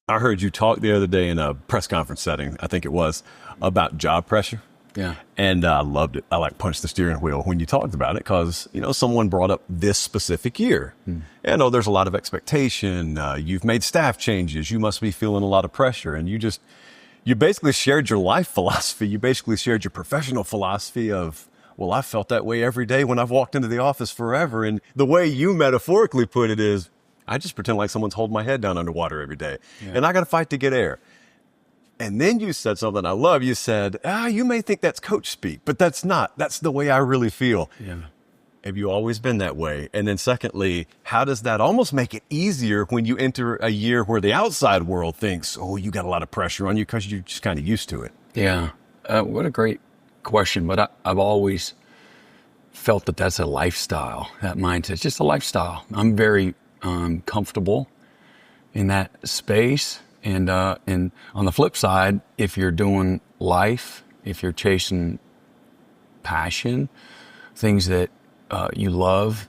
I heard you talk the other day in a press conference setting, I think it was, about job pressure. Yeah. And I loved it. I punched the steering wheel when you talked about it because, someone brought up this specific year. And I know there's a lot of expectation. You've made staff changes. You must be feeling a lot of pressure. And you basically shared your life philosophy. You basically shared your professional philosophy of, well, I felt that way every day when I've walked into the office forever. And the way you metaphorically put it is, I just pretend like someone's holding my head down underwater every day. Yeah. And I got to fight to get air. And then you said something I love. You said, you may think that's coach speak, but that's not. That's the way I really feel. Yeah. Have you always been that way? And then secondly, how does that almost make it easier when you enter a year where the outside world thinks, oh, you got a lot of pressure on you because you're just kind of used to it? Yeah. What a great question. But I've always felt that that's a lifestyle, that mindset. It's just a lifestyle. I'm very comfortable in that space. And on the flip side, if you're doing life, if you're chasing passion, things that you love,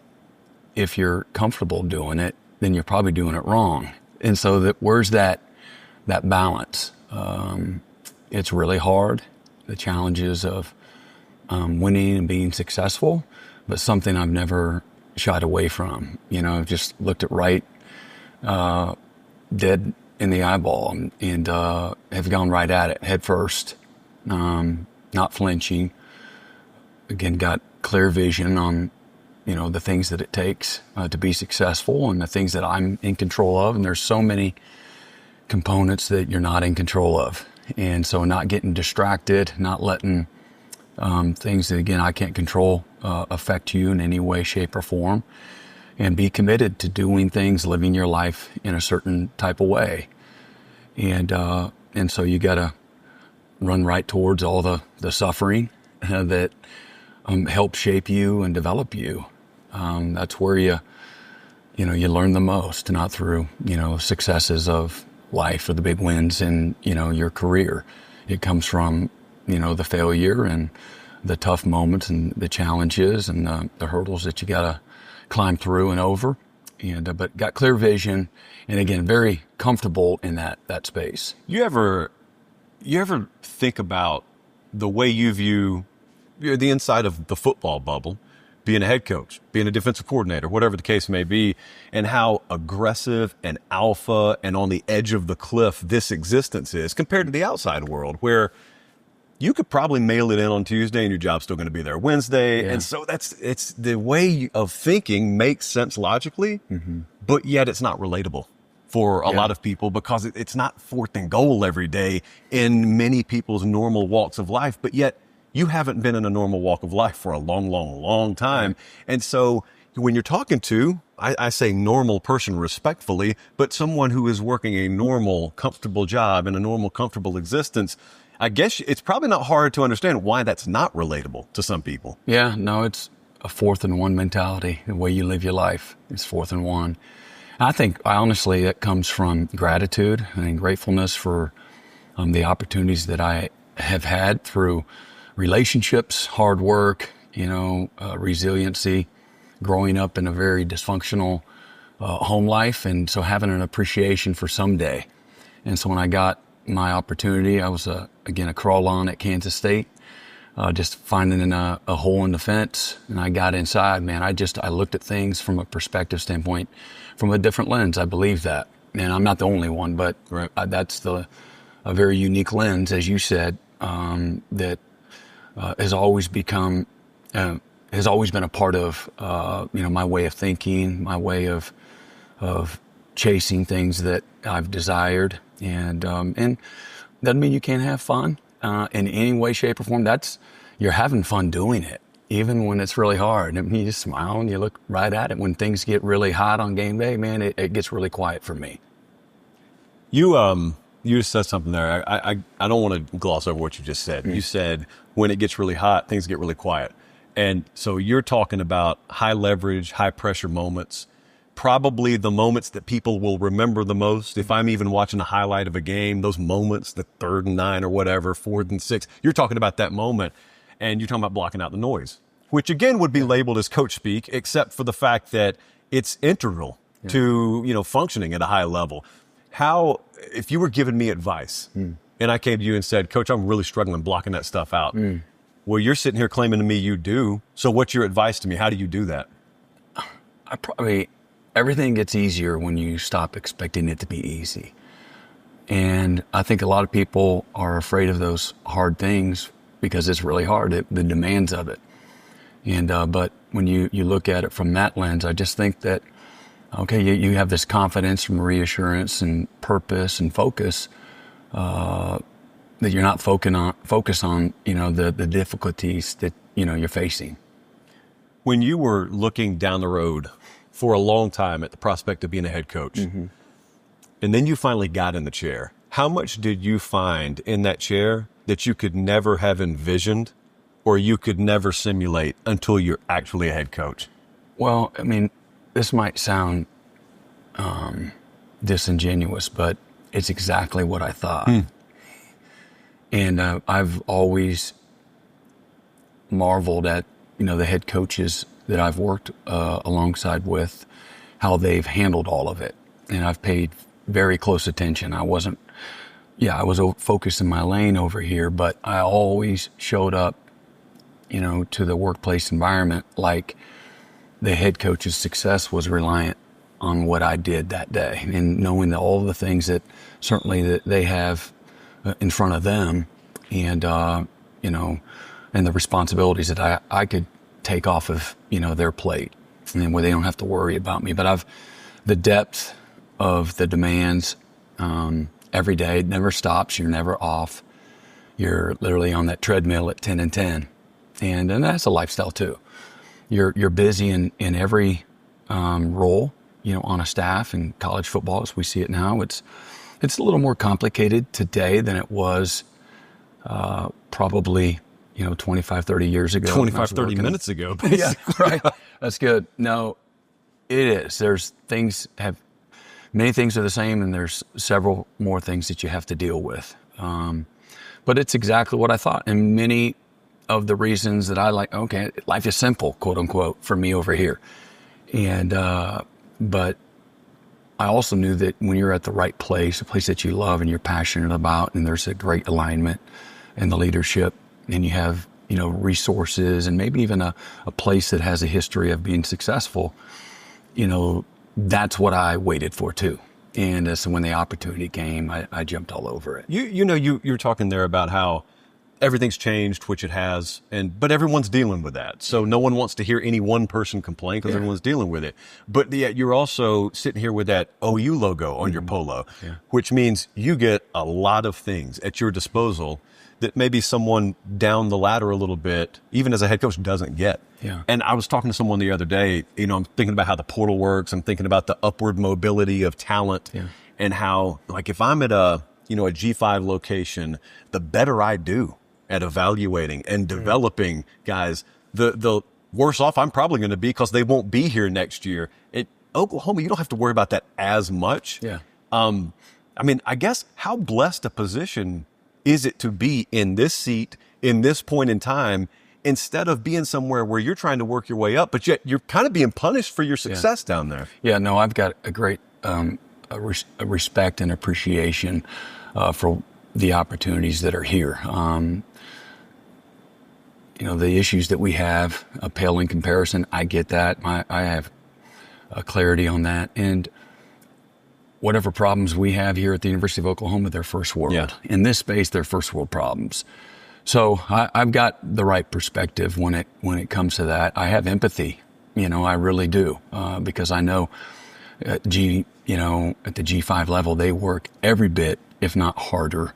if you're comfortable doing it, then you're probably doing it wrong. And so where's that balance? It's really hard, the challenges of winning and being successful, but something I've never shied away from. I've just looked it right dead in the eyeball and have gone right at it head first, not flinching. Again, got clear vision on, the things that it takes to be successful and the things that I'm in control of. And there's so many components that you're not in control of. And so not getting distracted, not letting things that, again, I can't control affect you in any way, shape, or form. And be committed to doing things, living your life in a certain type of way. And so you got to run right towards all the suffering that help shape you and develop you. That's where you learn the most, not through, successes of life or the big wins in, your career. It comes from, the failure and the tough moments and the challenges and the hurdles that you got to climb through and over, but got clear vision, and again, very comfortable in that space. You ever think about the way you view the inside of the football bubble, being a head coach, being a defensive coordinator, whatever the case may be, and how aggressive and alpha and on the edge of the cliff this existence is compared to the outside world, where you could probably mail it in on Tuesday and your job's still going to be there Wednesday. Yeah. And so it's the way of thinking makes sense logically, but yet it's not relatable for a lot of people because it's not fourth and goal every day in many people's normal walks of life. But yet you haven't been in a normal walk of life for a long, long, long time. And so when you're talking to, I say normal person respectfully, but someone who is working a normal, comfortable job in a normal, comfortable existence, I guess it's probably not hard to understand why that's not relatable to some people. Yeah, no, it's a fourth and one mentality. The way you live your life is fourth and one. I think, honestly, it comes from gratitude and gratefulness for the opportunities that I have had through relationships, hard work, resiliency, growing up in a very dysfunctional home life. And so having an appreciation for someday. And so when I got my opportunity, I was, a crawl on at Kansas State, just finding a hole in the fence. And I got inside, man, I looked at things from a perspective standpoint, from a different lens. I believe that. And I'm not the only one, but that's a very unique lens, as you said, that has always been a part of, my way of thinking, my way of chasing things that I've desired. And doesn't mean you can't have fun in any way, shape, or form. You're having fun doing it, even when it's really hard. I mean, you just smile and you look right at it. When things get really hot on game day, man, it gets really quiet for me. You just said something there. I don't want to gloss over what you just said. You said when it gets really hot, things get really quiet. And so you're talking about high leverage, high pressure moments, probably the moments that people will remember the most. If I'm even watching a highlight of a game, those moments, the 3rd and 9 or whatever, 4th and 6, you're talking about that moment and you're talking about blocking out the noise, which again would be labeled as coach speak, except for the fact that it's integral to, functioning at a high level. How, if you were giving me advice and I came to you and said, Coach, I'm really struggling blocking that stuff out. Well, you're sitting here claiming to me you do. So what's your advice to me? How do you do that? Everything gets easier when you stop expecting it to be easy. And I think a lot of people are afraid of those hard things because it's really hard, the demands of it. And but when you look at it from that lens, I just think that, okay, you have this confidence and reassurance and purpose and focus that you're not focus on the difficulties that you're facing. When you were looking down the road for a long time at the prospect of being a head coach, and then you finally got in the chair, how much did you find in that chair that you could never have envisioned or you could never simulate until you're actually a head coach? Well, I mean, this might sound disingenuous, but it's exactly what I thought. And I've always marveled at, the head coaches that I've worked alongside with, how they've handled all of it. And I've paid very close attention. I was focused in my lane over here, but I always showed up, to the workplace environment like the head coach's success was reliant on what I did that day, and knowing that all the things that certainly that they have in front of them, and and the responsibilities that I could take off of their plate, and where they don't have to worry about me. But the depth of the demands every day, it never stops. You're never off. You're literally on that treadmill at 10 and 10, and that's a lifestyle too. You're busy in every role, on a staff in college football as we see it now. It's a little more complicated today than it was probably 25, 30 years ago. 25, 30 minutes ago. Yeah, right. That's good. No, it is. Many things are the same, and there's several more things that you have to deal with. But it's exactly what I thought. And many of the reasons that I like, okay, life is simple, quote unquote, for me over here. And, but I also knew that when you're at the right place, a place that you love and you're passionate about, and there's a great alignment in the leadership, and you have, resources, and maybe even a place that has a history of being successful, that's what I waited for too. And so when the opportunity came, I jumped all over it. You were talking there about how everything's changed, which it has, but everyone's dealing with that. So no one wants to hear any one person complain because everyone's dealing with it. But yet you're also sitting here with that OU logo on your polo, which means you get a lot of things at your disposal that maybe someone down the ladder a little bit, even as a head coach, doesn't get. Yeah. And I was talking to someone the other day, I'm thinking about how the portal works. I'm thinking about the upward mobility of talent and how, like, if I'm at a G5 location, the better I do at evaluating and developing guys, the worse off I'm probably going to be because they won't be here next year. At Oklahoma, you don't have to worry about that as much. Yeah. I guess how blessed a position is it to be in this seat, in this point in time, instead of being somewhere where you're trying to work your way up, but yet you're kind of being punished for your success down there. Yeah, no, I've got a great a respect and appreciation for the opportunities that are here. The issues that we have pale in comparison. I get that. I have clarity on that. And whatever problems we have here at the University of Oklahoma, they're first world. Yeah. In this space, they're first world problems. So I've got the right perspective when it comes to that. I have empathy, I really do, because I know at the G5 level, they work every bit, if not harder.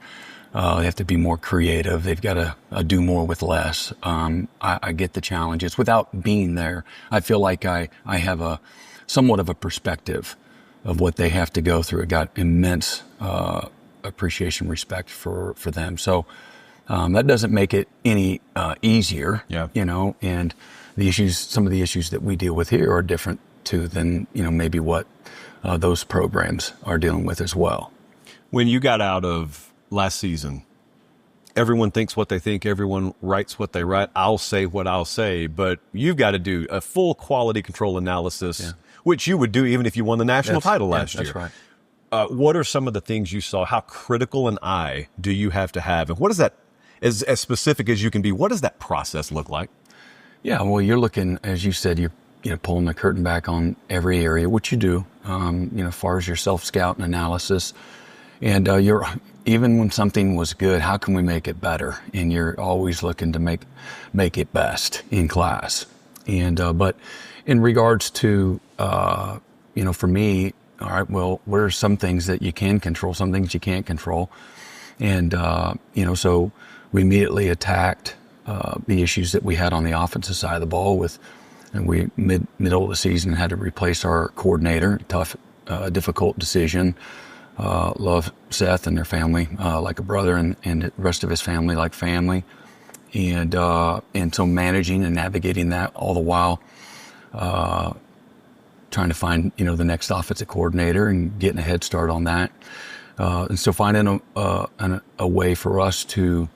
They have to be more creative. They've got to do more with less. I get the challenges. Without being there, I feel like I have somewhat of a perspective of what they have to go through. I got immense appreciation, respect for them. So that doesn't make it any easier, and some of the issues that we deal with here are different too than, maybe what those programs are dealing with as well. When you got out of last season, everyone thinks what they think, everyone writes what they write. I'll say what I'll say, but you've got to do a full quality control analysis, which you would do even if you won the national title last year. That's right. what are some of the things you saw? How critical an eye do you have to have? And what is that, as specific as you can be, what does that process look like? Yeah, well, you're looking, as you said, you're pulling the curtain back on every area, which you do, as far as your self-scout and analysis. And you're even when something was good, how can we make it better? And you're always looking to make it best in class. And but in regards to for me, all right, well, what are some things that you can control, some things you can't control? And so we immediately attacked the issues that we had on the offensive side of the ball and we middle of the season had to replace our coordinator. Tough, difficult decision. Love Seth and their family like a brother, and the rest of his family like family. And so managing and navigating that all the while, trying to find the next offensive coordinator and getting a head start on that. And so finding a way for us to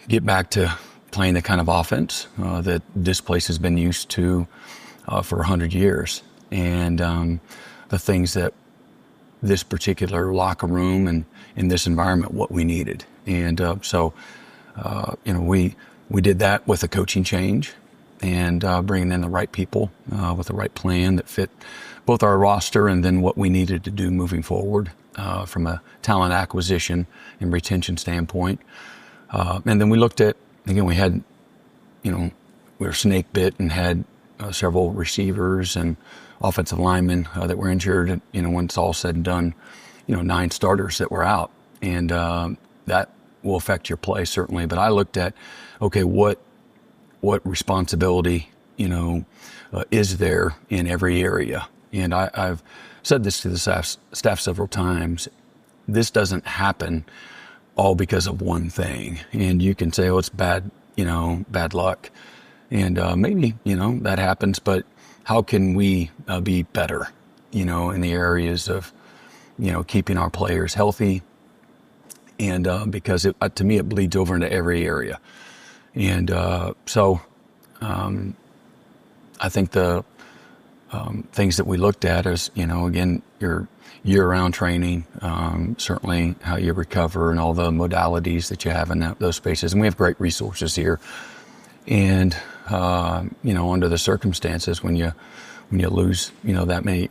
get back to playing the kind of offense that this place has been used to for 100 years. And the things that this particular locker room and in this environment, what we needed. And we did that with a coaching change and bringing in the right people with the right plan that fit both our roster and then what we needed to do moving forward from a talent acquisition and retention standpoint. And then we looked at, again, we had, we were snake bit and had several receivers and offensive linemen that were injured. When it's all said and done, 9 starters that were out. And that will affect your play, certainly. But I looked at, okay, what responsibility, is there in every area? And I've said this to the staff several times. This doesn't happen all because of one thing. And you can say, oh, it's bad luck. And maybe, that happens, but how can we be better, in the areas of, keeping our players healthy? And because to me, it bleeds over into every area. And so I think the things that we looked at is, again, your year-round training, certainly how you recover and all the modalities that you have in those spaces. And we have great resources here. And, under the circumstances when you lose, that many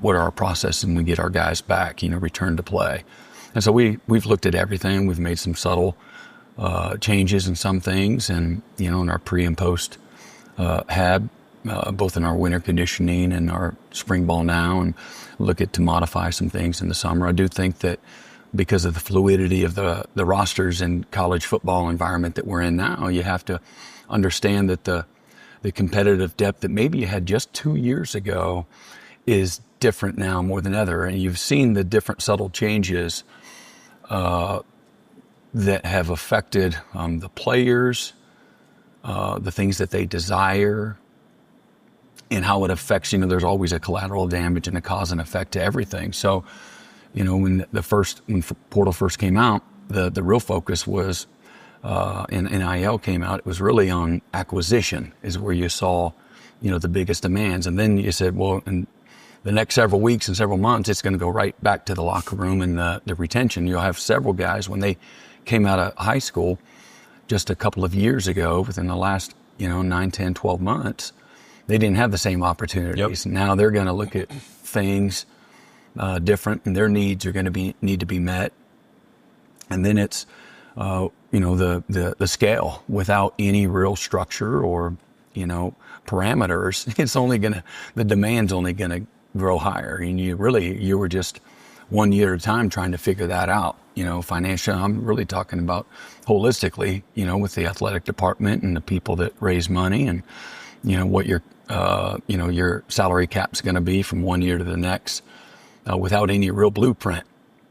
what are our processes and we get our guys back, return to play. And so we've looked at everything. We've made some subtle changes in some things and, in our pre and post both in our winter conditioning and our spring ball now, and look to modify some things in the summer. I do think that because of the fluidity of the rosters and college football environment that we're in now, you have to understand that the competitive depth that maybe you had just 2 years ago is different now more than ever. And you've seen the different subtle changes that have affected the players, the things that they desire, and how it affects, there's always a collateral damage and a cause and effect to everything. So, when Portal first came out, the real focus was, and NIL came out, it was really on acquisition is where you saw, the biggest demands. And then you said, well, in the next several weeks and several months, it's going to go right back to the locker room and the retention. You'll have several guys when they came out of high school just a couple of years ago, within the last, 9, 10, 12 months, they didn't have the same opportunities. Yep. Now they're going to look at things different, and their needs are going to need to be met. And then it's, the scale without any real structure or, parameters. It's the demand's only going to grow higher. And you were just 1 year at a time trying to figure that out. Financially, I'm really talking about holistically, with the athletic department and the people that raise money and, what your salary cap's going to be from 1 year to the next, without any real blueprint,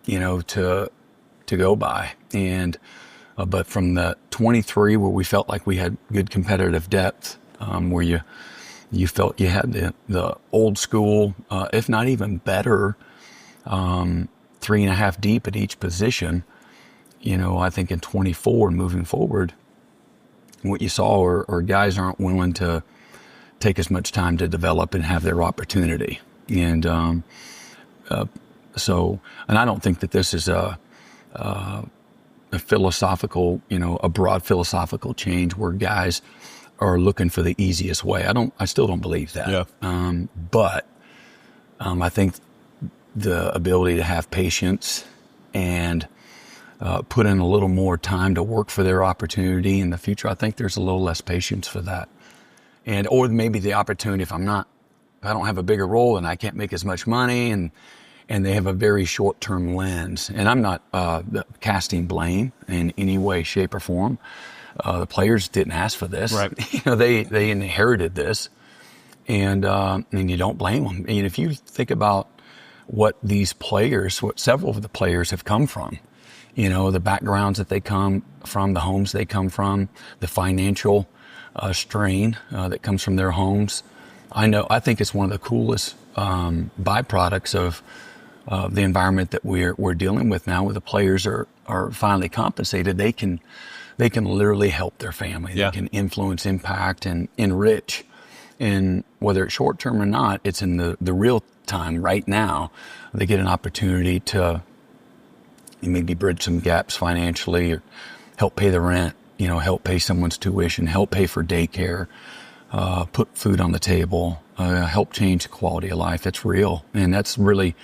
to go by. And, but from the 23 where we felt like we had good competitive depth, where you felt you had the old school, if not even better, 3.5 deep at each position, I think in 24 moving forward, what you saw are guys aren't willing to take as much time to develop and have their opportunity. And So, and I don't think that this is a philosophical, a broad philosophical change where guys are looking for the easiest way. I still don't believe that. Yeah. But I think the ability to have patience and put in a little more time to work for their opportunity in the future, I think there's a little less patience for that. Or maybe the opportunity, if I don't have a bigger role and I can't make as much money, and they have a very short-term lens. And I'm not casting blame in any way, shape, or form. The players didn't ask for this. Right. They inherited this, and you don't blame them. And if you think about what several of the players have come from, the backgrounds that they come from, the homes they come from, the financial strain that comes from their homes. I think it's one of the coolest byproducts of the environment that we're dealing with now, where the players are finally compensated. They can literally help their family. Yeah. They can influence, impact, and enrich. And whether it's short term or not, it's in the real time right now. They get an opportunity to maybe bridge some gaps financially, or help pay the rent, help pay someone's tuition, help pay for daycare, put food on the table, help change the quality of life. It's real. And that's really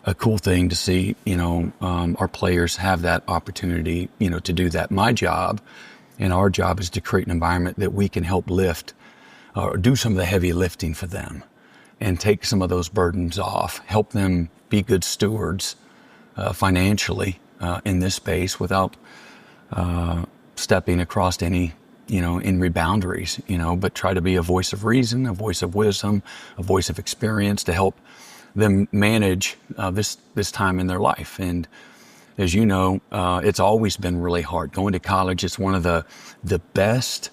a cool thing to see, our players have that opportunity, to do that. My job and our job is to create an environment that we can help lift or do some of the heavy lifting for them and take some of those burdens off, help them be good stewards financially in this space without stepping across any, in boundaries, but try to be a voice of reason, a voice of wisdom, a voice of experience to help them manage this time in their life. And as you know, it's always been really hard. Going to college is one of the best,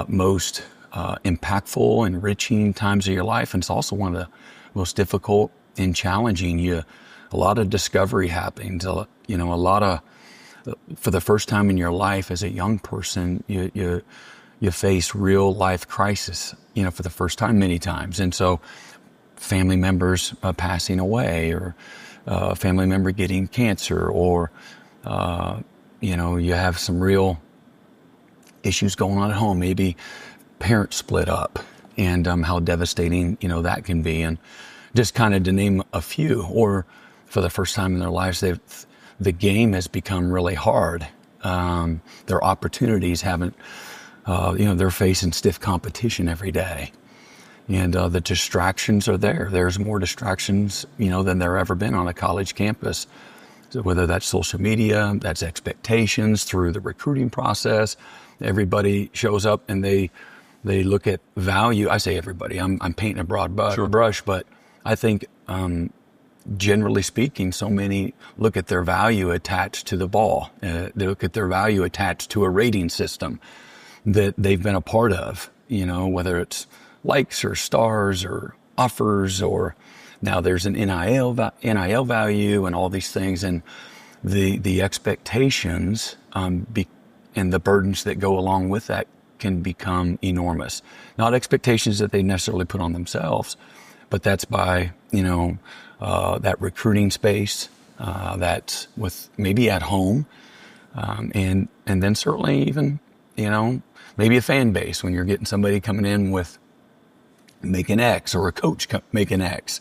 most impactful, enriching times of your life, and it's also one of the most difficult and challenging. A lot of discovery happens. A lot of, for the first time in your life as a young person, you face real life crisis. For the first time, many times, and so family members passing away, or a family member getting cancer, or you have some real issues going on at home. Maybe parents split up, and how devastating that can be. And just kind of to name a few, or for the first time in their lives, the game has become really hard. Their opportunities haven't, they're facing stiff competition every day. And the distractions are there. There's more distractions, than there ever been on a college campus. So whether that's social media, that's expectations through the recruiting process. Everybody shows up and they look at value. I say everybody. I'm painting a broad brush, but I think generally speaking, so many look at their value attached to the ball. They look at their value attached to a rating system that they've been a part of. Whether it's likes or stars or offers, or now there's an NIL value and all these things, and the expectations and the burdens that go along with that can become enormous. Not expectations that they necessarily put on themselves, but that's by that recruiting space, that's with maybe at home, and then certainly even maybe a fan base when you're getting somebody coming in with making X, or a coach making X,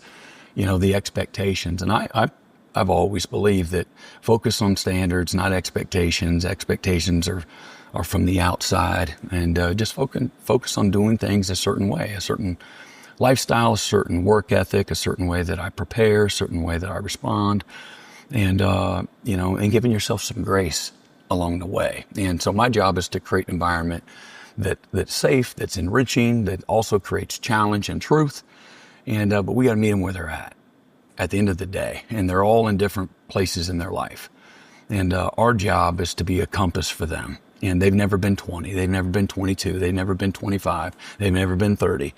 the expectations. And I've always believed that focus on standards, not expectations. Expectations are from the outside, and just focus on doing things a certain way, a certain lifestyle, a certain work ethic, a certain way that I prepare, a certain way that I respond, and and giving yourself some grace along the way. And so my job is to create an environment that's safe, that's enriching, that also creates challenge and truth. And but we got to meet them where they're at the end of the day. And they're all in different places in their life. And our job is to be a compass for them. And they've never been 20, they've never been 22, they've never been 25, they've never been 30.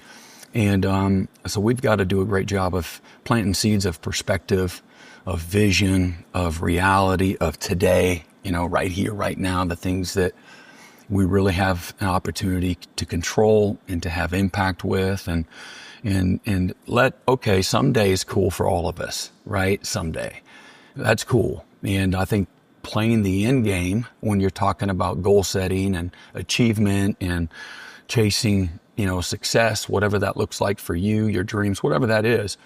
And so we've got to do a great job of planting seeds of perspective, of vision, of reality, of today, right here, right now, the things that we really have an opportunity to control and to have impact with. And and okay, someday is cool for all of us, right? Someday. That's cool. And I think playing the end game when you're talking about goal setting and achievement and chasing, success, whatever that looks like for you, your dreams, whatever that is,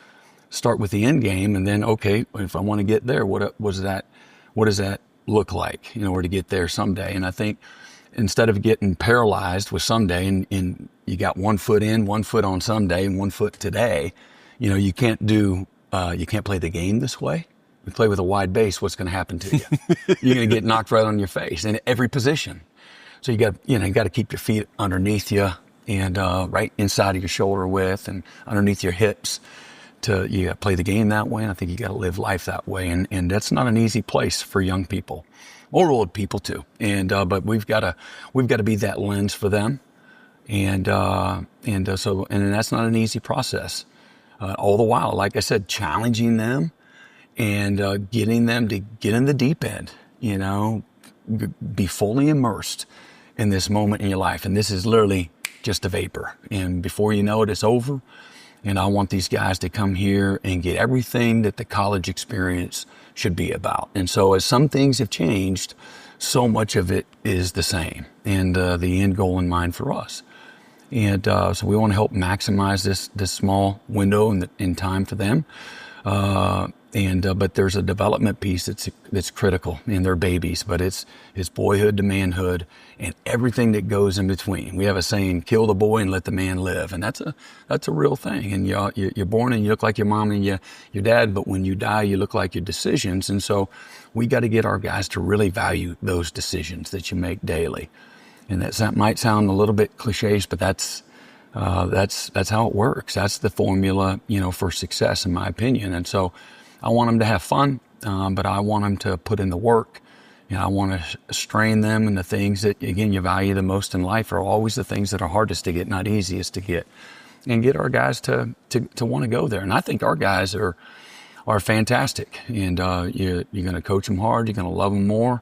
start with the end game. And then, okay, if I want to get there, what does that look like in order to get there someday? And I think instead of getting paralyzed with someday and you got 1 foot in, 1 foot on someday and 1 foot today, you can't play the game this way. You play with a wide base, what's going to happen to you? You're going to get knocked right on your face in every position. So you got to keep your feet underneath you and right inside of your shoulder width and underneath your hips. You got to play the game that way. And I think you got to live life that way. And that's not an easy place for young people or old people too. And but we've got to be that lens for them. And that's not an easy process. All the while, like I said, challenging them and getting them to get in the deep end, be fully immersed in this moment in your life. And this is literally just a vapor. And before you know it, it's over. And I want these guys to come here and get everything that the college experience should be about. And so as some things have changed, so much of it is the same. And the end goal in mind for us. And so we want to help maximize this small window in time for them. But there's a development piece that's critical in their babies, but it's boyhood to manhood and everything that goes in between. We have a saying, kill the boy and let the man live. And that's a real thing. And you're born and you look like your mom and your dad, but when you die, you look like your decisions. And so we got to get our guys to really value those decisions that you make daily. And that might sound a little bit cliché, but that's how it works. That's the formula, for success, in my opinion. And so I want them to have fun, but I want them to put in the work. I want to strain them, and the things that, again, you value the most in life are always the things that are hardest to get, not easiest to get, and get our guys to want to go there. And I think our guys are fantastic, and you're going to coach them hard. You're going to love them more.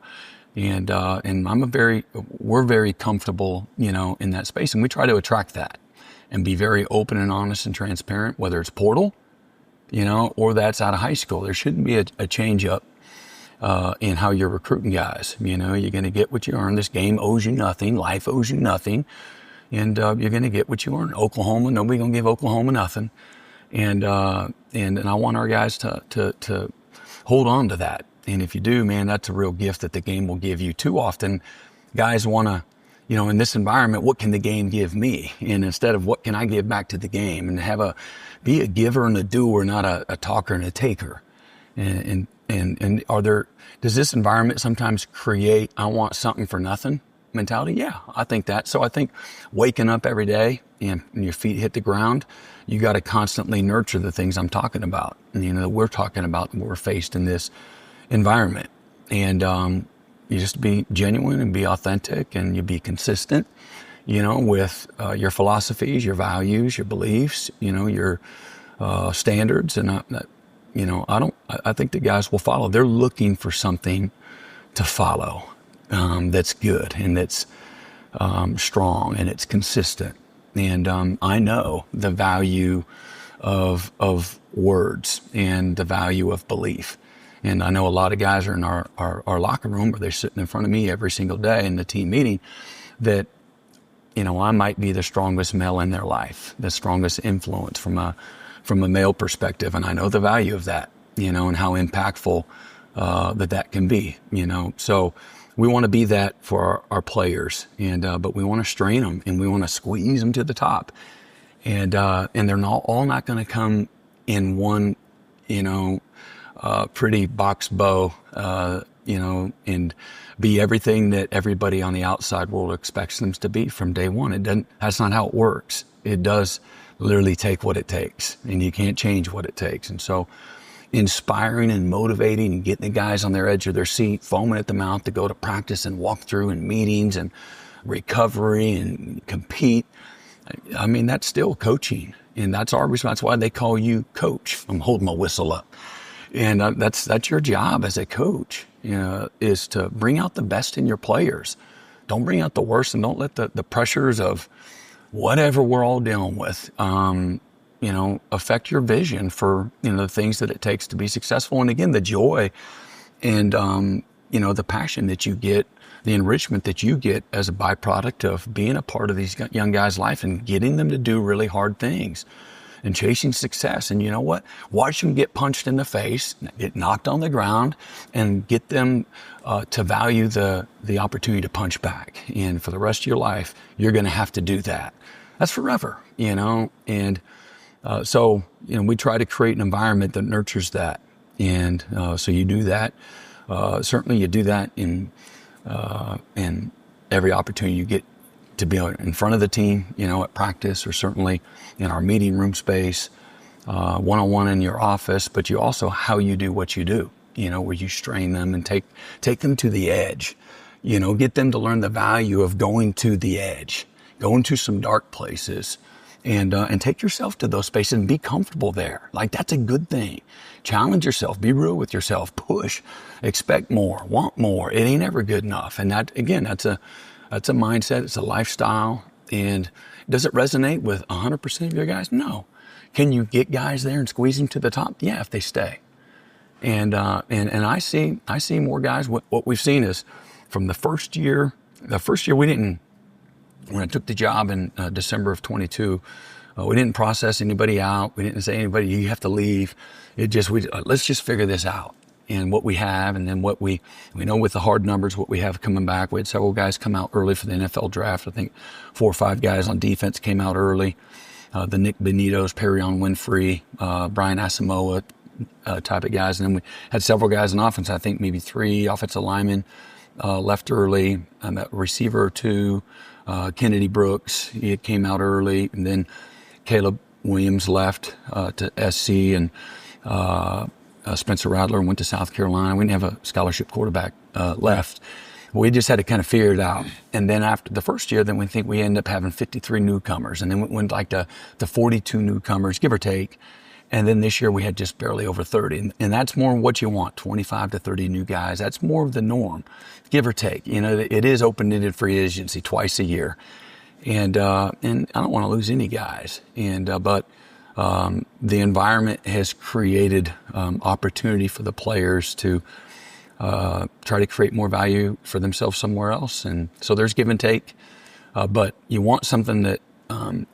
And we're very comfortable, in that space, and we try to attract that and be very open and honest and transparent, whether it's portal, or that's out of high school. There shouldn't be a change up in how you're recruiting guys. You're going to get what you earn. This game owes you nothing. Life owes you nothing. And you're going to get what you earn. Oklahoma, nobody going to give Oklahoma nothing. And I want our guys to hold on to that. And if you do, man, that's a real gift that the game will give you. Too often, guys want to, in this environment, what can the game give me? And instead of what can I give back to the game, and be a giver and a doer, not a talker and a taker. And does this environment sometimes create, I want something for nothing mentality? Yeah, I think that. So I think waking up every day and your feet hit the ground, you got to constantly nurture the things I'm talking about. And, that we're talking about when we're faced in this environment. And you just be genuine and be authentic, and you be consistent, with your philosophies, your values, your beliefs, your standards. And I think the guys will follow. They're looking for something to follow that's good and that's strong and it's consistent. And I know the value of words and the value of belief. And I know a lot of guys are in our locker room, or they're sitting in front of me every single day in the team meeting, that, I might be the strongest male in their life, the strongest influence from a male perspective. And I know the value of that, and how impactful that can be, So we want to be that for our players, but we want to strain them and we want to squeeze them to the top. And they're all not going to come in one, pretty box bow, and be everything that everybody on the outside world expects them to be from day one. That's not how it works. It does literally take what it takes, and you can't change what it takes. And so inspiring and motivating and getting the guys on their edge of their seat, foaming at the mouth to go to practice and walk through and meetings and recovery and compete. I mean, that's still coaching, and that's our response. That's why they call you coach. I'm holding my whistle up. And that's your job as a coach, is to bring out the best in your players. Don't bring out the worst, and don't let the pressures of whatever we're all dealing with, affect your vision for, the things that it takes to be successful. And again, the joy and, the passion that you get, the enrichment that you get as a byproduct of being a part of these young guys' life and getting them to do really hard things and chasing success. And you know what? Watch them get punched in the face, get knocked on the ground, and get them to value the opportunity to punch back. And for the rest of your life, you're going to have to do that. That's forever, And so we try to create an environment that nurtures that. And so you do that. Certainly you do that in every opportunity you get to be in front of the team, at practice, or certainly in our meeting room space, one-on-one in your office, but you also how you do what you do, where you strain them and take them to the edge, get them to learn the value of going to the edge, going to some dark places, and take yourself to those spaces and be comfortable there. Like, that's a good thing. Challenge yourself, be real with yourself, push, expect more, want more. It ain't ever good enough. And that, again, that's a mindset. It's a lifestyle. And does it resonate with 100% of your guys? No. Can you get guys there and squeeze them to the top? Yeah, if they stay. And I see more guys. What we've seen is from the first year we didn't, when I took the job in December of 22, we didn't process anybody out. We didn't say anybody, you have to leave. Let's just figure this out. And what we have, and then what we know with the hard numbers, what we have coming back. We had several guys come out early for the NFL draft. I think 4 or 5 guys on defense came out early. The Nick Benitos, Perrion Winfrey, Brian Asamoah type of guys. And then we had several guys in offense. I think maybe 3 offensive linemen left early. A receiver or 2, Kennedy Brooks, he came out early. And then Caleb Williams left to SC, and Spencer Rattler went to South Carolina. We didn't have a scholarship quarterback left. We just had to kind of figure it out. And then after the first year, then we think we ended up having 53 newcomers. And then we went like to 42 newcomers, give or take. And then this year we had just barely over 30. And that's more what you want, 25 to 30 new guys. That's more of the norm, give or take. It is open-ended free agency twice a year. And I don't want to lose any guys. But the environment has created opportunity for the players to try to create more value for themselves somewhere else. And so there's give and take. But you want something that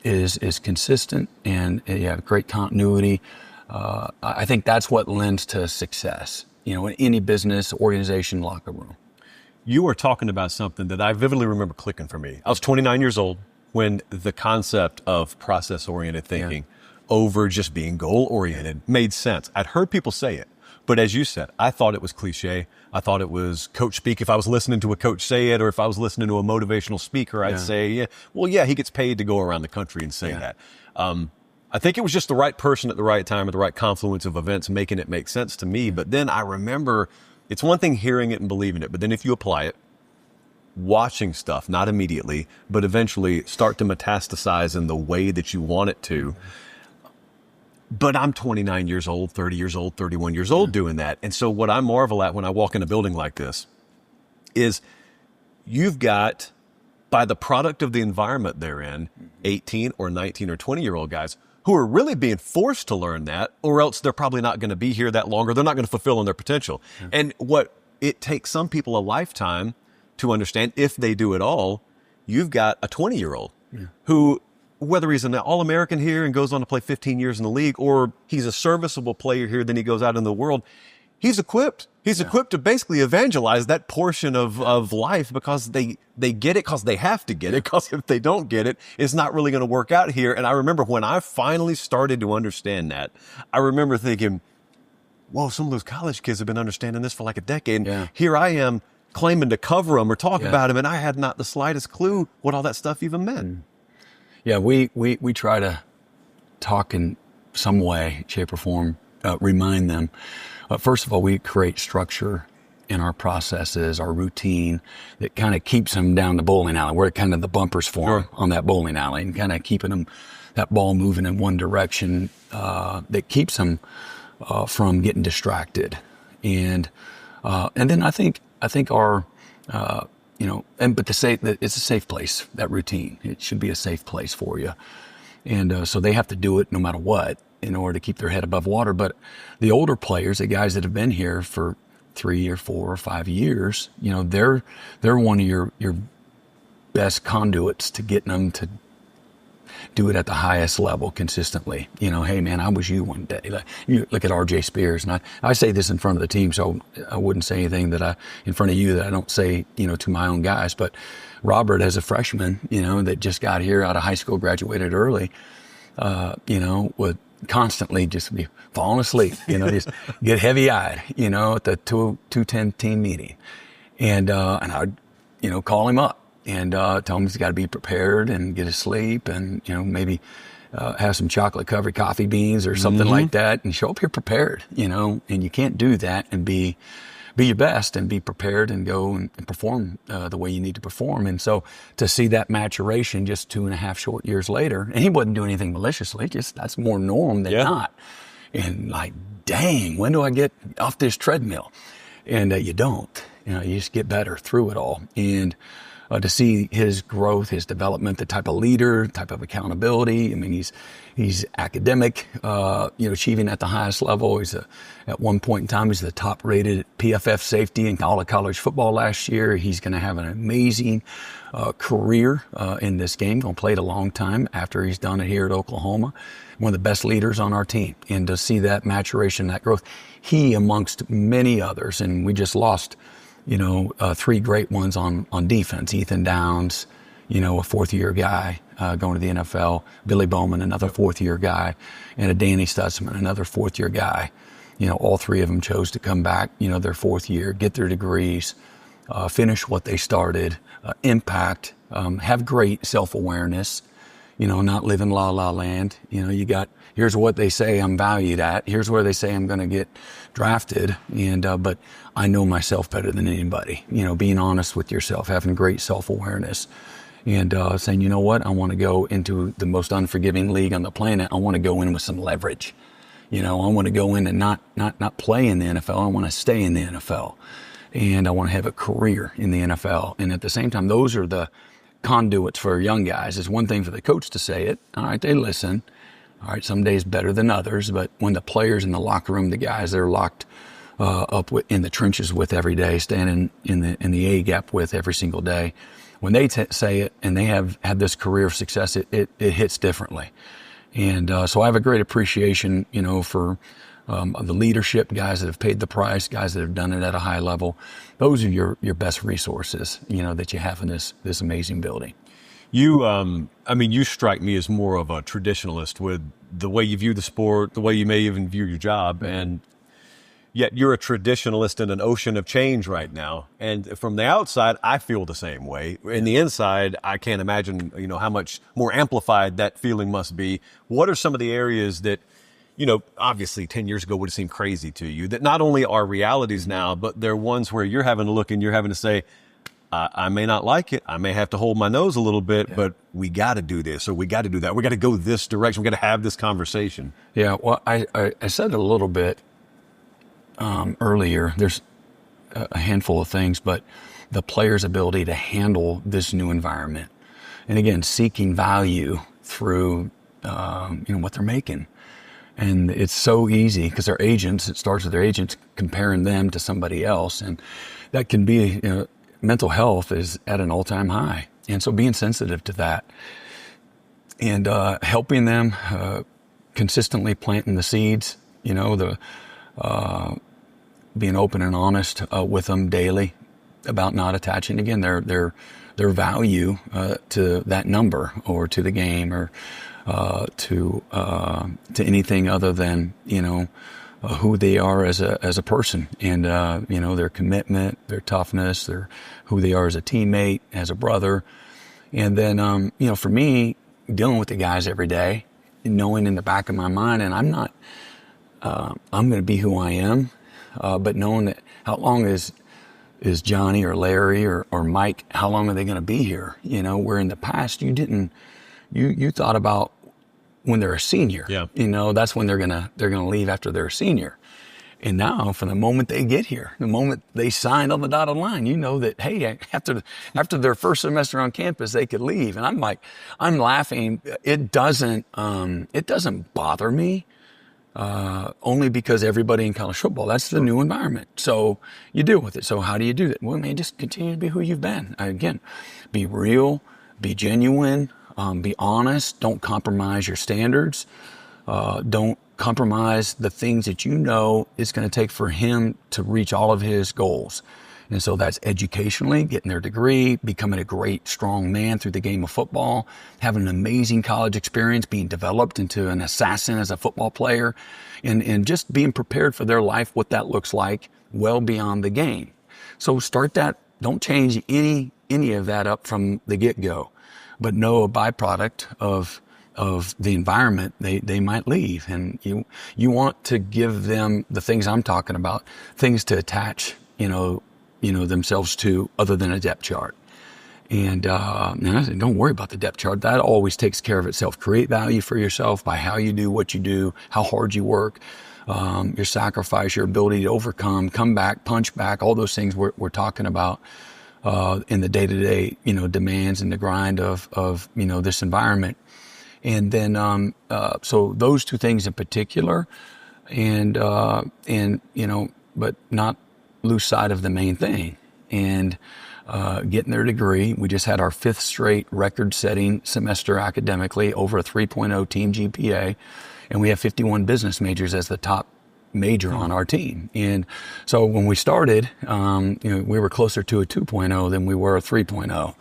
is consistent and you have great continuity. I think that's what lends to success, in any business, organization, locker room. You are talking about something that I vividly remember clicking for me. I was 29 years old when the concept of process-oriented thinking over just being goal-oriented made sense. I'd heard people say it, but as you said, I thought it was cliche. I thought it was coach speak. If I was listening to a coach say it, or if I was listening to a motivational speaker, I'd say, he gets paid to go around the country and say that. I think it was just the right person at the right time, or the right confluence of events making it make sense to me. But then I remember, it's one thing hearing it and believing it, but then if you apply it, watching stuff, not immediately, but eventually start to metastasize in the way that you want it to. But I'm 29 years old, 30 years old, 31 years old doing that. And so what I marvel at when I walk in a building like this is you've got, by the product of the environment they're in, 18 or 19 or 20-year-old guys who are really being forced to learn that, or else they're probably not going to be here that long, or they're not going to fulfill on their potential. And what it takes some people a lifetime to understand, if they do it all, you've got a 20-year-old who, whether he's an All-American here and goes on to play 15 years in the league, or he's a serviceable player here, then he goes out in the world, he's equipped. He's equipped to basically evangelize that portion of life, because they get it because they have to get it, because if they don't get it, it's not really going to work out here. And I remember when I finally started to understand that, I remember thinking, whoa, some of those college kids have been understanding this for like a decade. And here I am claiming to cover them or talk about them, and I had not the slightest clue what all that stuff even meant. Yeah, we try to talk in some way, shape, or form, remind them. First of all, we create structure in our processes, our routine, that kind of keeps them down the bowling alley. We're kind of the bumpers for them on that bowling alley, and kind of keeping them, that ball moving in one direction, that keeps them from getting distracted. And then I think our, but to say that it's a safe place, that routine, it should be a safe place for you. And so they have to do it no matter what in order to keep their head above water. But the older players, the guys that have been here for 3 or 4 or 5 years, they're one of your best conduits to getting them to do it at the highest level consistently. Hey man, I was you one day. Like, you look at RJ Spears, and I say this in front of the team, so I wouldn't say anything in front of you that I don't say, to my own guys. But Robert, as a freshman, that just got here out of high school, graduated early, would constantly just be falling asleep, just get heavy eyed, at the 210 team meeting. And I'd, call him up and tell him he's got to be prepared and get his sleep and, maybe have some chocolate covered coffee beans or something like that and show up here prepared, and you can't do that and be your best and be prepared and go and perform the way you need to perform. And so to see that maturation just 2.5 short years later, and he wasn't doing anything maliciously, just that's more norm than not. And like, dang, when do I get off this treadmill? And you don't. You just get better through it all. And to see his growth, his development, the type of leader, type of accountability. I mean, he's academic, achieving at the highest level. At one point in time, he's the top-rated PFF safety in all of college football last year. He's going to have an amazing career in this game. Going to play it a long time after he's done it here at Oklahoma. One of the best leaders on our team. And to see that maturation, that growth, he amongst many others, and we just lost 3 great ones on defense. Ethan Downs, a fourth-year guy going to the NFL. Billy Bowman, another fourth-year guy. And a Danny Stutzman, another fourth-year guy. All 3 of them chose to come back, their 4th year, get their degrees, finish what they started, impact, have great self-awareness, not live in la-la land. You got, here's what they say I'm valued at. Here's where they say I'm going to get drafted. But I know myself better than anybody. Being honest with yourself, having great self-awareness, and saying, you know what, I want to go into the most unforgiving league on the planet. I want to go in with some leverage. I want to go in and not play in the NFL. I want to stay in the NFL. And I want to have a career in the NFL. And at the same time, those are the conduits for young guys. It's one thing for the coach to say it. All right, they listen. All right, some days better than others. But when the players in the locker room, the guys they're locked up in the trenches with every day, standing in the A gap with every single day, when they say it and they have had this career of success, it hits differently. And so I have a great appreciation, for the leadership, guys that have paid the price, guys that have done it at a high level. Those are your best resources, that you have in this amazing building. You strike me as more of a traditionalist with the way you view the sport, the way you may even view your job, and yet you're a traditionalist in an ocean of change right now. And from the outside, I feel the same way. In the inside, I can't imagine, how much more amplified that feeling must be. What are some of the areas that, obviously 10 years ago would have seemed crazy to you, that not only are realities now, but they're ones where you're having to look and you're having to say, I may not like it. I may have to hold my nose a little bit, but we got to do this or we got to do that. We got to go this direction. We got to have this conversation. Yeah. Well, I said it a little bit earlier. There's a handful of things, but the player's ability to handle this new environment, and again, seeking value through, what they're making. And it's so easy because their agents, it starts with their agents comparing them to somebody else. And that can be, mental health is at an all-time high. And so being sensitive to that and helping them, consistently planting the seeds, being open and honest with them daily about not attaching, again, their value to that number or to the game or to anything other than who they are as a person, and their commitment, their toughness, who they are as a teammate, as a brother, and then for me, dealing with the guys every day, knowing in the back of my mind, and I'm going to be who I am, but knowing that how long is Johnny or Larry or Mike, how long are they going to be here? Where in the past you thought about when they're a senior. Yeah. That's when they're gonna leave after they're a senior. And now, from the moment they get here, the moment they signed on the dotted line, you know that, hey, after their first semester on campus, they could leave. And I'm laughing. It doesn't bother me, only because everybody in college football, that's the new environment. So you deal with it. So how do you do that? Well, man, just continue to be who you've been. Again, be real, be genuine, be honest. Don't compromise your standards. Don't compromise the things that you know it's going to take for him to reach all of his goals. And so that's educationally, getting their degree, becoming a great, strong man through the game of football, having an amazing college experience, being developed into an assassin as a football player, and just being prepared for their life, what that looks like well beyond the game. So start that. Don't change any of that up from the get-go, but know a byproduct of the environment, they might leave. And you want to give them the things I'm talking about, things to attach, themselves to other than a depth chart. And I said, don't worry about the depth chart. That always takes care of itself. Create value for yourself by how you do what you do, how hard you work, your sacrifice, your ability to overcome, come back, punch back, all those things we're talking about in the day-to-day, demands and the grind of this environment. And then, so those two things in particular, and but not lose sight of the main thing. And getting their degree. We just had our 5th straight record-setting semester academically, over a 3.0 team GPA, and we have 51 business majors as the top major on our team. And so when we started, we were closer to a 2.0 than we were a 3.0,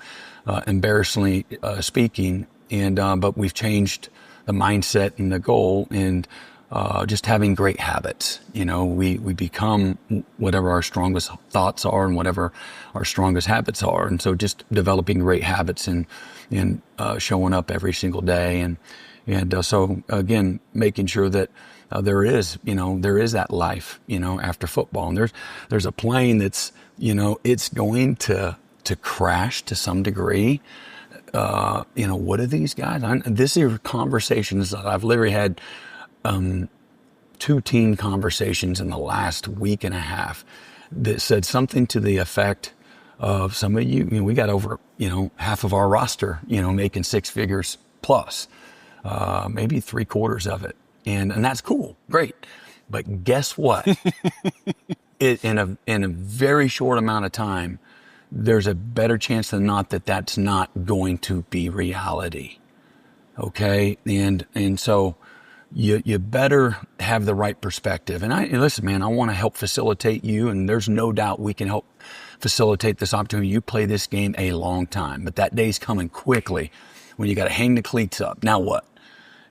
embarrassingly speaking. And but we've changed the mindset and the goal, and just having great habits. We become whatever our strongest thoughts are and whatever our strongest habits are. And so just developing great habits and showing up every single day. And so again, making sure that there is that life, after football. And there's a plane that's, it's going to crash to some degree. What are these guys? This is conversations that I've literally had, 2 team conversations in the last week and a half that said something to the effect of some of you, we got over, half of our roster, making 6 figures plus, maybe 3/4 of it. And that's cool. Great. But guess what? In a very short amount of time, there's a better chance than not that that's not going to be reality. Okay. And so you better have the right perspective. And listen, man, I want to help facilitate you. And there's no doubt we can help facilitate this opportunity. You play this game a long time, but that day's coming quickly when you got to hang the cleats up. Now what?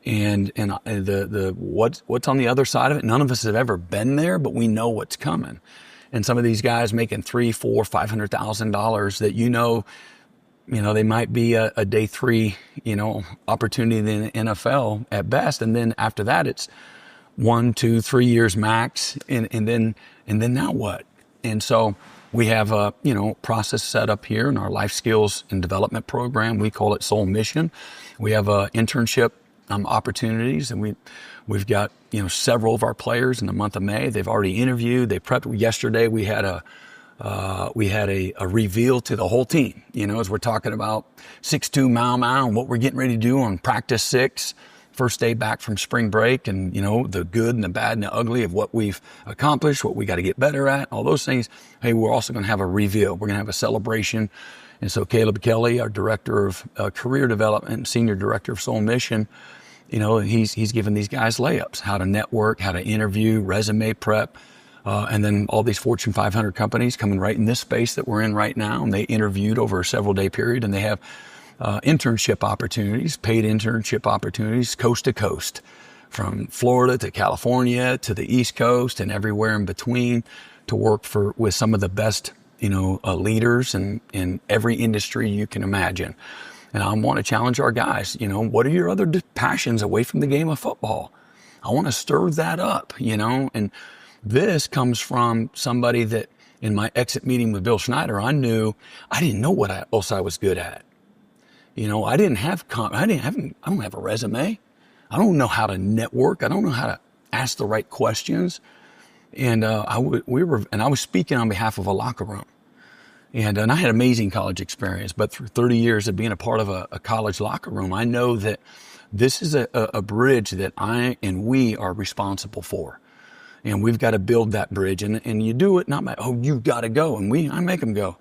And the what's on the other side of it? None of us have ever been there, but we know what's coming. And some of these guys making $300,000, $400,000, $500,000 that they might be a day 3, opportunity in the NFL at best, and then after that it's 1, 2, 3 years max, and then now what? And so we have a process set up here in our life skills and development program. We call it Soul Mission. We have internship opportunities, and we've got several of our players in the month of May. They've already interviewed. They prepped. Yesterday we had a reveal to the whole team. As we're talking about 6'2" mile and what we're getting ready to do on practice 6, first day back from spring break, and the good and the bad and the ugly of what we've accomplished, what we got to get better at, all those things. Hey, we're also going to have a reveal. We're going to have a celebration. And so Caleb Kelly, our director of career development, senior director of Soul Mission, he's giving these guys layups, how to network, how to interview, resume prep, and then all these Fortune 500 companies coming right in this space that we're in right now. And they interviewed over a several day period, and they have internship opportunities, paid internship opportunities, coast to coast, from Florida to California to the East Coast and everywhere in between, to work with some of the best leaders in every industry you can imagine. And I want to challenge our guys, what are your other passions away from the game of football? I want to stir that up, and this comes from somebody that in my exit meeting with Bill Schneider, I didn't know what else I was good at. I don't have a resume. I don't know how to network. I don't know how to ask the right questions. And I was speaking on behalf of a locker room. And I had amazing college experience, but through 30 years of being a part of a college locker room, I know that this is a bridge that I and we are responsible for. And we've got to build that bridge. And you do it not by, oh, you've got to go. And I make them go.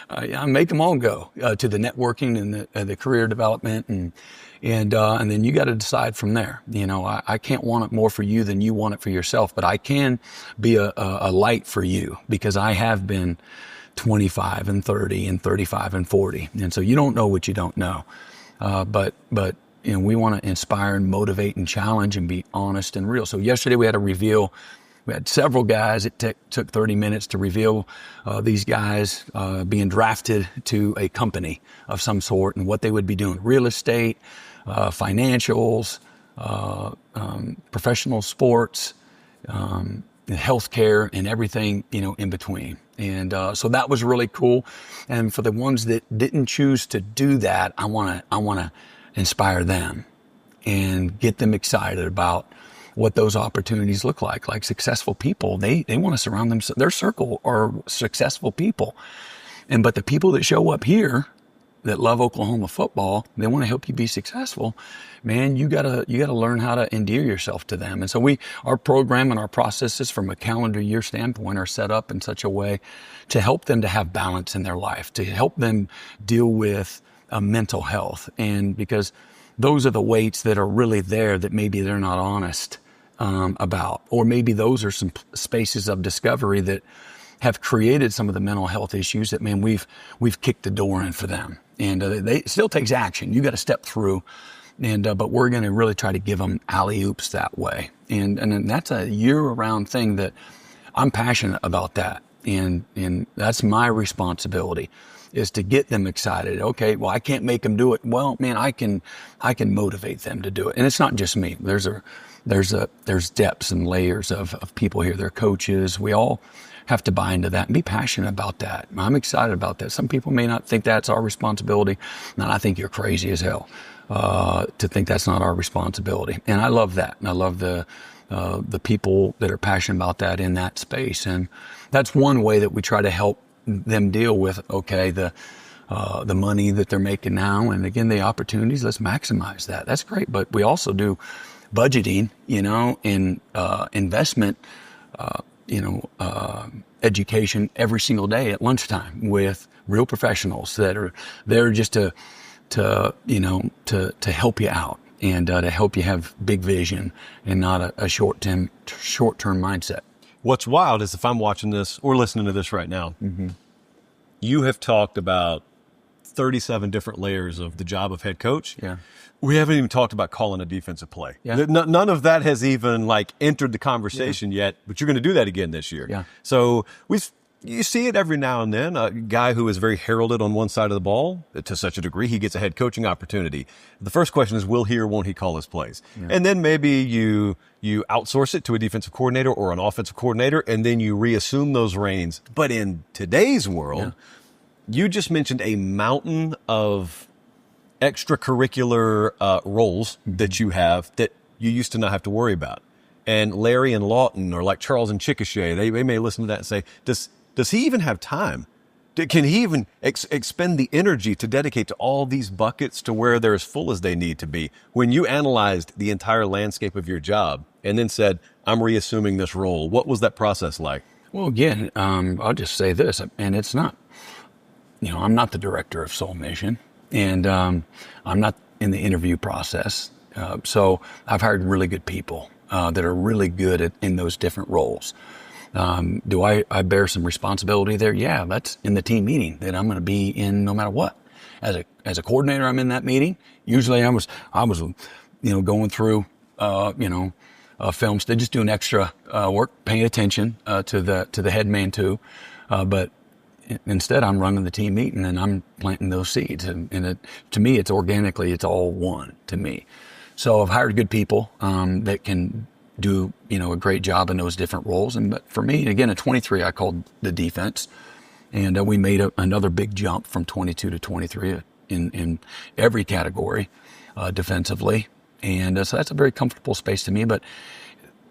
I make them all go to the networking and the career development. And then you got to decide from there. You know, I can't want it more for you than you want it for yourself, but I can be a light for you because I have been 25 and 30 and 35 and 40. And so you don't know what you don't know. But you know, we want to inspire and motivate and challenge and be honest and real. So yesterday we had a reveal. We had several guys. It took 30 minutes to reveal these guys being drafted to a company of some sort and what they would be doing. Real estate, financials, professional sports, healthcare, and everything, you know, in between. And so that was really cool. And for the ones that didn't choose to do that, I want to inspire them and get them excited about what those opportunities look like. Like successful people, they want to surround themselves. Their circle are successful people. But the people that show up here that love Oklahoma football, they want to help you be successful. Man, you gotta learn how to endear yourself to them. And so our program and our processes from a calendar year standpoint are set up in such a way to help them to have balance in their life, to help them deal with mental health. And because those are the weights that are really there that maybe they're not honest about, or maybe those are some spaces of discovery that have created some of the mental health issues that, man, we've kicked the door in for them. And it still takes action. You got to step through. But we're going to really try to give them alley-oops that way. And that's a year-round thing that I'm passionate about that. And that's my responsibility, is to get them excited. Okay, well, I can't make them do it. Well, man, I can motivate them to do it. And it's not just me. There's depths and layers of people here. They're coaches. We all have to buy into that and be passionate about that. I'm excited about that. Some people may not think that's our responsibility. And I think you're crazy as hell to think that's not our responsibility. And I love that. And I love the people that are passionate about that in that space. And that's one way that we try to help them deal with, okay, the money that they're making now. And again, the opportunities, let's maximize that. That's great. But we also do budgeting, you know, in investment, education every single day at lunchtime with real professionals that are there just to help you out and to help you have big vision and not a short-term mindset. What's wild is if I'm watching this or listening to this right now, you have talked about 37 different layers of the job of head coach. Yeah. We haven't even talked about calling a defensive play. Yeah. None of that has even entered the conversation yet, but you're going to do that again this year. Yeah. So you see it every now and then. A guy who is very heralded on one side of the ball to such a degree, he gets a head coaching opportunity. The first question is, will he or won't he call his plays? Yeah. And then maybe you outsource it to a defensive coordinator or an offensive coordinator, and then you reassume those reins. But in today's world, you just mentioned a mountain of extracurricular roles that you have that you used to not have to worry about. And Larry and Lawton, or like Charles and Chickasha, they may listen to that and say, does he even have time? Can he even expend the energy to dedicate to all these buckets to where they're as full as they need to be? When you analyzed the entire landscape of your job and then said, I'm reassuming this role, what was that process like? Well, again, I'll just say this, and it's not, I'm not the director of Soul Mission, and I'm not in the interview process. So I've hired really good people that are really good in those different roles. Do I bear some responsibility there? Yeah, that's in the team meeting that I'm going to be in no matter what. As a coordinator, I'm in that meeting. Usually I was going through, films. They're just doing extra work, paying attention to the head man too. But instead, I'm running the team meeting and I'm planting those seeds. And to me, it's organically, it's all one to me. So I've hired good people that can do a great job in those different roles. But for me, again, at 23, I called the defense, and we made another big jump from 22 to 23 in every category defensively. And so that's a very comfortable space to me. But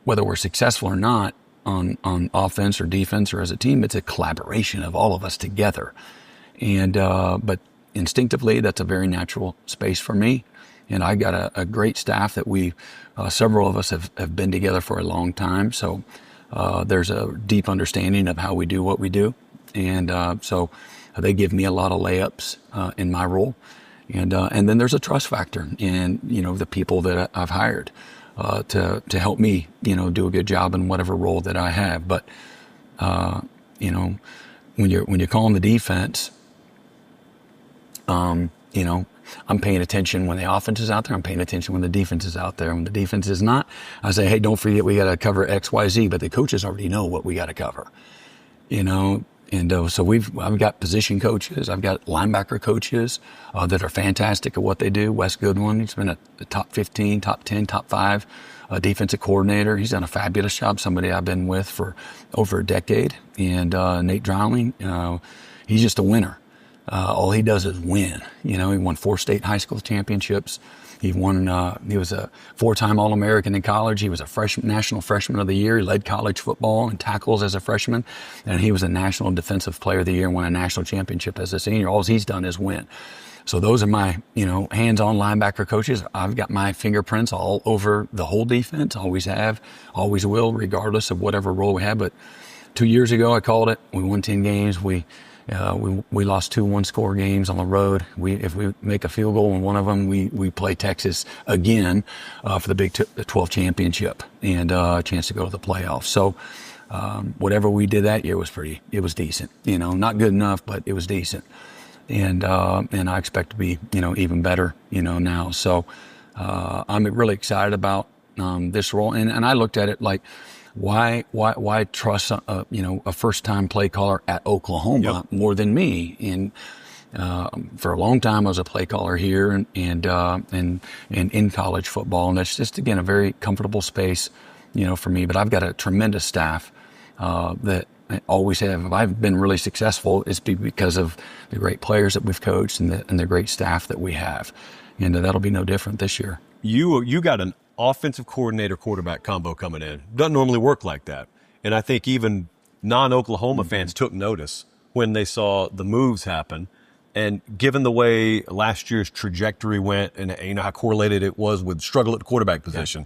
whether we're successful or not, on offense or defense or as a team. It's a collaboration of all of us together. And but instinctively, that's a very natural space for me. And I got a great staff that several of us have been together for a long time. So there's a deep understanding of how we do what we do. And so they give me a lot of layups in my role. And then there's a trust factor in, the people that I've hired to help me, do a good job in whatever role that I have. But, when you're calling the defense, I'm paying attention when the offense is out there. I'm paying attention when the defense is out there. When the defense is not, I say, hey, don't forget we got to cover X, Y, Z. But the coaches already know what we got to cover, And so I've got position coaches. I've got linebacker coaches that are fantastic at what they do. Wes Goodwin, he's been a top 15, top 10, top 5 defensive coordinator. He's done a fabulous job. Somebody I've been with for over a decade. And Nate Drowning, he's just a winner. All he does is win. He won 4 state high school championships. He won. He was a 4-time All-American in college. He was a National Freshman of the Year. He led college football and tackles as a freshman, and he was a National Defensive Player of the Year and won a national championship as a senior. All he's done is win. So those are my, hands-on linebacker coaches. I've got my fingerprints all over the whole defense. Always have, always will, regardless of whatever role we have. But 2 years ago, I called it. We won 10 games. We lost 2 one-score games on the road. If we make a field goal in one of them, we play Texas again for the Big 12 championship and a chance to go to the playoffs. So whatever we did that year it was decent. Not good enough, but it was decent. And I expect to be even better now. So I'm really excited about this role. And I looked at it like, why trust a first-time play caller at Oklahoma more than me? And for a long time, I was a play caller here and in college football, and that's just again a very comfortable space, for me. But I've got a tremendous staff that I always have. If I've been really successful, it's because of the great players that we've coached and the great staff that we have, and that'll be no different this year. You got an offensive coordinator quarterback combo coming in. Doesn't normally work like that. And I think even non-Oklahoma fans took notice when they saw the moves happen. And given the way last year's trajectory went and how correlated it was with struggle at the quarterback position,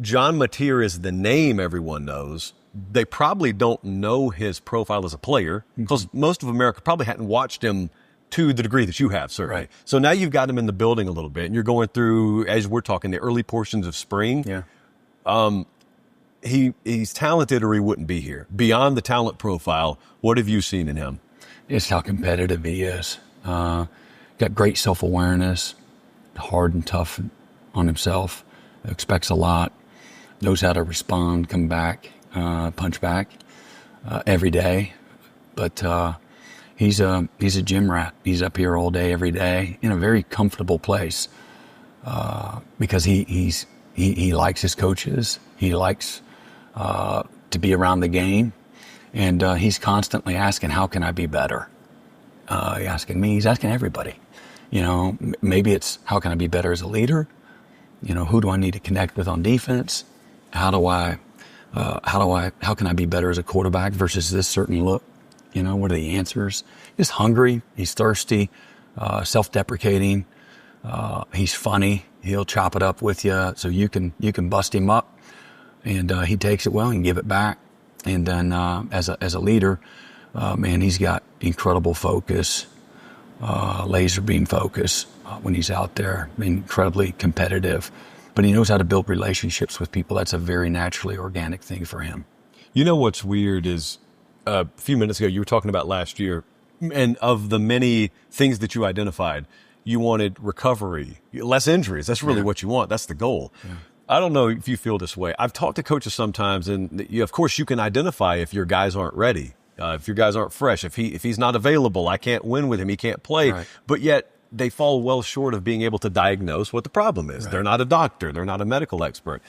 John Mateer is the name everyone knows. They probably don't know his profile as a player because most of America probably hadn't watched him to the degree that you have, certainly. Right. So now you've got him in the building a little bit, and you're going through, as we're talking, the early portions of spring. Yeah. He's talented or he wouldn't be here. Beyond the talent profile, what have you seen in him? It's how competitive he is. Got great self-awareness, hard and tough on himself, expects a lot, knows how to respond, come back, punch back every day. But he's a gym rat. He's up here all day, every day, in a very comfortable place because he likes his coaches. He likes to be around the game, and he's constantly asking, "How can I be better?" He's asking me. He's asking everybody. Maybe it's how can I be better as a leader? Who do I need to connect with on defense? How can I be better as a quarterback versus this certain look? What are the answers? He's hungry. He's thirsty, self-deprecating. He's funny. He'll chop it up with you so you can bust him up, and he takes it well and give it back. And then as a leader, man, he's got incredible focus, laser beam focus when he's out there, incredibly competitive. But he knows how to build relationships with people. That's a very naturally organic thing for him. What's weird is a few minutes ago you were talking about last year, and of the many things that you identified, you wanted recovery, less injuries. That's really what you want. That's the goal. Yeah. I don't know if you feel this way. I've talked to coaches sometimes, and of course you can identify if your guys aren't ready, if your guys aren't fresh, if he's not available, I can't win with him, he can't play. Right. But yet they fall well short of being able to diagnose what the problem is. Right. They're not a doctor. They're not a medical expert.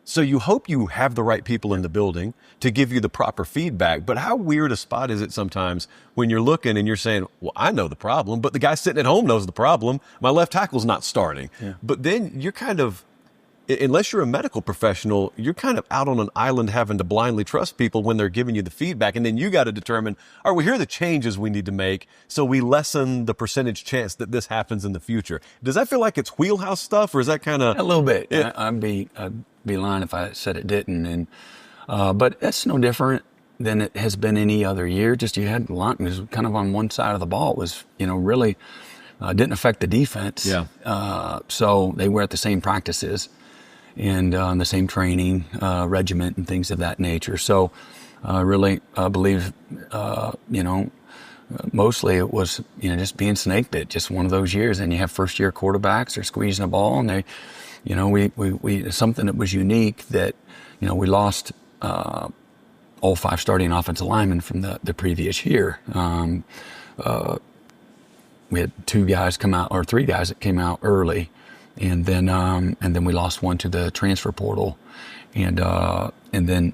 So you hope you have the right people in the building to give you the proper feedback. But how weird a spot is it sometimes when you're looking and you're saying, well, I know the problem, but the guy sitting at home knows the problem. My left tackle's not starting. Yeah. But then you're kind of unless you're a medical professional, you're kind of out on an island having to blindly trust people when they're giving you the feedback. And then you got to determine, all right, well, here are the changes we need to make so we lessen the percentage chance that this happens in the future. Does that feel like it's wheelhouse stuff, or is that kind of... A little bit. Yeah. I'd be lying if I said it didn't. And but it's no different than it has been any other year. Just you had a lot, it was kind of on one side of the ball. It was, really didn't affect the defense. Yeah. So they were at the same practices and the same training regiment and things of that nature. So I really believe, mostly it was, just being snake bit, just one of those years. And you have first year quarterbacks, they're squeezing the ball, and they, we something that was unique that, we lost all 5 starting offensive linemen from the previous year. We had 2 guys come out, or 3 guys that came out early, and then we lost one to the transfer portal, and then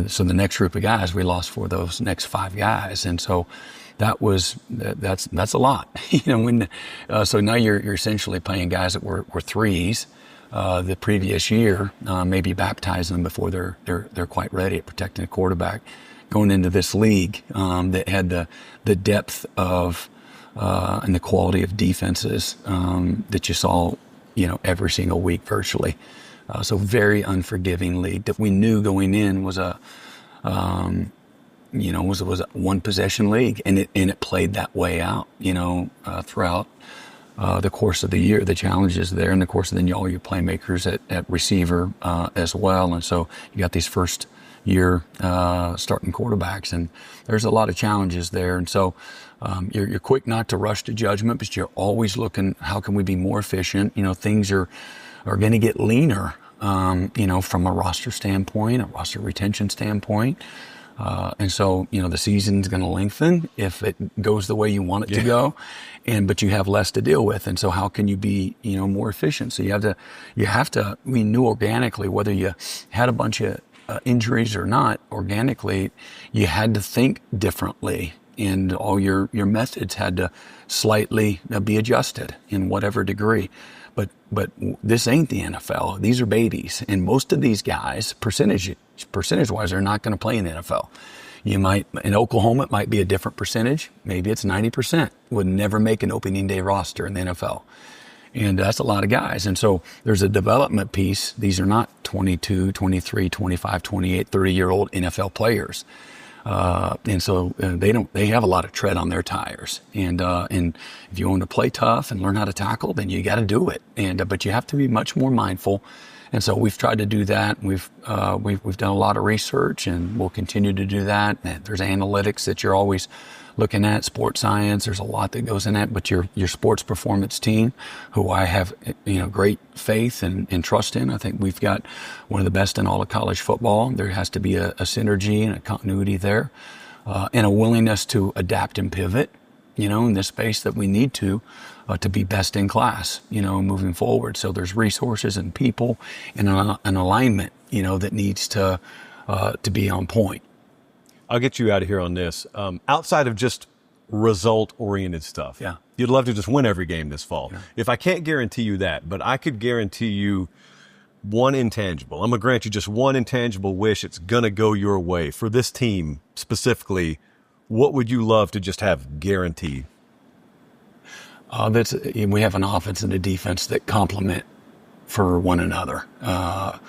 so the next group of guys we lost for those next 5 guys, and so that's a lot, so now you're essentially playing guys that were 3s the previous year, maybe baptizing them before they're quite ready at protecting a quarterback, going into this league that had the depth of and the quality of defenses that you saw, every single week virtually. So very unforgiving league that we knew going in was a one possession league, and it played that way out, throughout the course of the year. The challenges there in the course of all your playmakers at receiver as well, and so you got these first year starting quarterbacks, and there's a lot of challenges there, and so you're quick not to rush to judgment, but you're always looking, how can we be more efficient? Things are going to get leaner, from a roster standpoint, a roster retention standpoint. And so, the season's going to lengthen if it goes the way you want it to go, but you have less to deal with. And so how can you be, more efficient? So you have to, we knew organically, whether you had a bunch of injuries or not, organically, you had to think differently, and all your methods had to slightly be adjusted in whatever degree. But this ain't the NFL. These are babies, and most of these guys, percentage-wise, are not going to play in the NFL. You might, in Oklahoma, it might be a different percentage. Maybe it's 90% would never make an opening day roster in the NFL. And that's a lot of guys. And so there's a development piece. These are not 22, 23, 25, 28, 30-year-old NFL players. And so they have a lot of tread on their tires. And if you want to play tough and learn how to tackle, then you got to do it. But you have to be much more mindful. And so we've tried to do that. We've done a lot of research, and we'll continue to do that. And there's analytics that you're always looking at, sports science. There's a lot that goes in that. But your sports performance team, who I have great faith and trust in, I think we've got one of the best in all of college football. There has to be a synergy and a continuity there, and a willingness to adapt and pivot, in this space that we need to be best in class, moving forward. So there's resources and people and an alignment, that needs to be on point. I'll get you out of here on this. Outside of just result-oriented stuff, yeah, you'd love to just win every game this fall. Yeah. If I can't guarantee you that, but I could guarantee you one intangible. I'm going to grant you just one intangible wish. It's going to go your way. For this team specifically, what would you love to just have guaranteed? We have an offense and a defense that complement for one another, not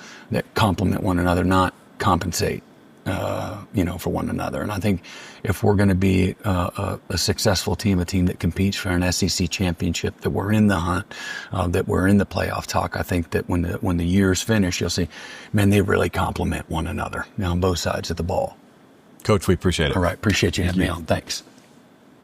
compensate, for one another. And I think if we're going to be a successful team, a team that competes for an SEC championship, that we're in the hunt, that we're in the playoff talk, I think that when the year's finished, you'll see, man, they really complement one another on both sides of the ball. Coach, we appreciate it. All right. Appreciate you having me on. Thanks.